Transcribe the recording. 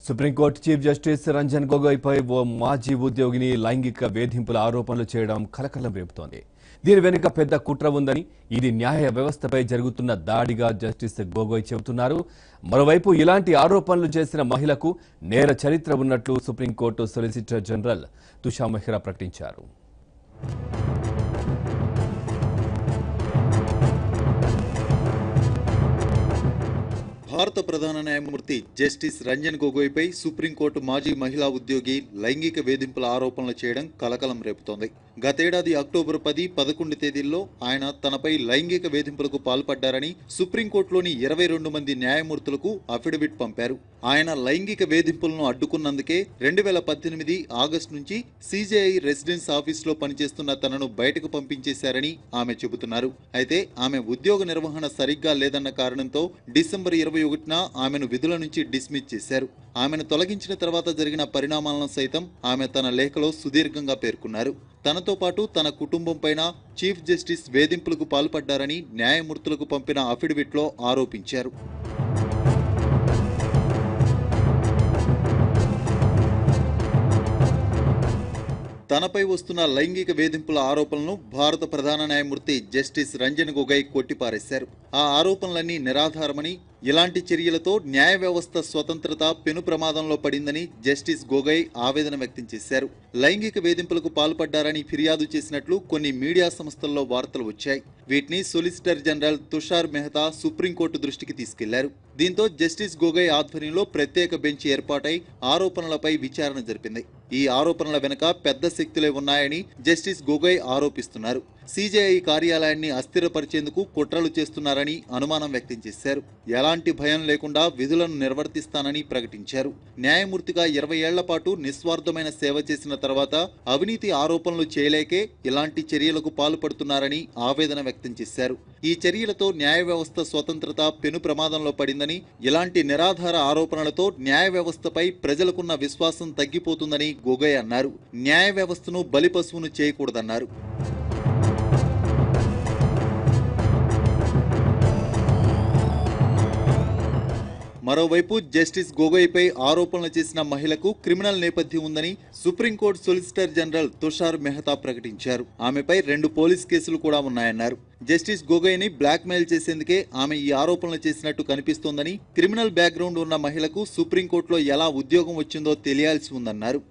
Supreme court chief justice Ranjan గొగోయ్పై ఓ మాజీ ఉద్యోగిని లైంగిక వేధింపుల ఆరోపణలు చేయడం కలకలం రేపుతోంది. దీని వెనుక పెద్ద కుట్ర ఉందని, ఇది న్యాయ వ్యవస్థపై జరుగుతున్న దాడిగా జస్టిస్ గొగోయ్ చెబుతున్నారు. మరోవైపు ఇలాంటి ఆరోపణలు చేసిన మహిళకు నేర చరిత్ర ఉన్నట్లు supreme court solicitor general Tushar Mehta ప్రకటించారు. భారత ప్రధాన న్యాయమూర్తి జస్టిస్ రంజన్ గొగోయ్పై సుప్రీంకోర్టు మాజీ మహిళా ఉద్యోగి లైంగిక వేధింపుల ఆరోపణలు చేయడం కలకలం రేపుతోంది. గతేడాది అక్టోబర్ 10, 11 తేదీల్లో ఆయన తనపై లైంగిక వేధింపులకు పాల్పడ్డారని సుప్రీంకోర్టులోని 22 మంది న్యాయమూర్తులకు అఫిడవిట్ పంపారు. ఆయన లైంగిక వేధింపులను అడ్డుకున్నందుకే 2018 ఆగస్టు నుంచి సిజేఐ రెసిడెన్స్ ఆఫీసులో పనిచేస్తున్న తనను బయటకు పంపించేశారని ఆమె చెబుతున్నారు. అయితే ఆమె ఉద్యోగ నిర్వహణ సరిగ్గా లేదన్న కారణంతో డిసెంబర్ 21న ఆమెను విధుల నుంచి డిస్మిస్ చేశారు. ఆమెను తొలగించిన తర్వాత జరిగిన పరిణామాలను సైతం ఆమె తన లేఖలో సుదీర్ఘంగా పేర్కొన్నారు. తనతో పాటు తన కుటుంబంపైన చీఫ్ జస్టిస్ వేధింపులకు పాల్పడ్డారని న్యాయమూర్తులకు పంపిన అఫిడవిట్లో ఆరోపించారు. తనపై వస్తున్న లైంగిక వేధింపుల ఆరోపణలను భారత ప్రధాన న్యాయమూర్తి జస్టిస్ రంజన్ గొగోయ్ కొట్టిపారేశారు. ఆ ఆరోపణలన్నీ నిరాధారమని, ఇలాంటి చర్యలతో న్యాయ వ్యవస్థ స్వతంత్రత పెను ప్రమాదంలో పడిందని జస్టిస్ గొగోయ్ ఆవేదన వ్యక్తం చేశారు. లైంగిక వేధింపులకు పాల్పడ్డారని ఫిర్యాదు చేసినట్లు కొన్ని మీడియా సంస్థల్లో వార్తలు వచ్చాయి. వీటిని solicitor general Tushar Mehta supreme court దృష్టికి తీసుకెళ్లారు. దీంతో జస్టిస్ గొగోయ్ ఆధ్వర్యంలో ప్రత్యేక బెంచ్ ఏర్పాటై ఆరోపణలపై విచారణ జరిపింది. ఈ ఆరోపణల వెనుక పెద్ద శక్తులే ఉన్నాయని జస్టిస్ గొగోయ్ ఆరోపిస్తున్నారు. సిజేఐ కార్యాలయాన్ని అస్థిరపరిచేందుకు కుట్రలు చేస్తున్నారని అనుమానం వ్యక్తం చేశారు. ఎలాంటి భయం లేకుండా విధులను నిర్వర్తిస్తానని ప్రకటించారు. న్యాయమూర్తిగా 20 ఏళ్ల పాటు నిస్వార్థమైన సేవ చేసిన తర్వాత అవినీతి ఆరోపణలు చేయలేకే ఇలాంటి చర్యలకు పాల్పడుతున్నారని ఆవేదన వ్యక్తం చేశారు. ఈ చర్యలతో న్యాయ వ్యవస్థ స్వతంత్రత పెను ప్రమాదంలో పడిందని, ఇలాంటి నిరాధార ఆరోపణలతో న్యాయ వ్యవస్థపై ప్రజలకున్న విశ్వాసం తగ్గిపోతుందని గొగోయ్ అన్నారు. న్యాయ వ్యవస్థను బలిపశువును చేయకూడదన్నారు. మరోవైపు జస్టిస్ గొగోయ్పై ఆరోపణలు చేసిన మహిళకు క్రిమినల్ నేపథ్యం ఉందని supreme court solicitor general Tushar Mehta ప్రకటించారు. ఆమెపై 2 పోలీస్ కేసులు కూడా ఉన్నాయన్నారు. జస్టిస్ గొగోయ్ని బ్లాక్మెయిల్ చేసేందుకే ఆమె ఈ ఆరోపణలు చేసినట్టు కనిపిస్తోందని, క్రిమినల్ బ్యాక్గ్రౌండ్ ఉన్న మహిళకు సుప్రీంకోర్టులో ఎలా ఉద్యోగం వచ్చిందో తెలియాల్సి ఉందన్నారు.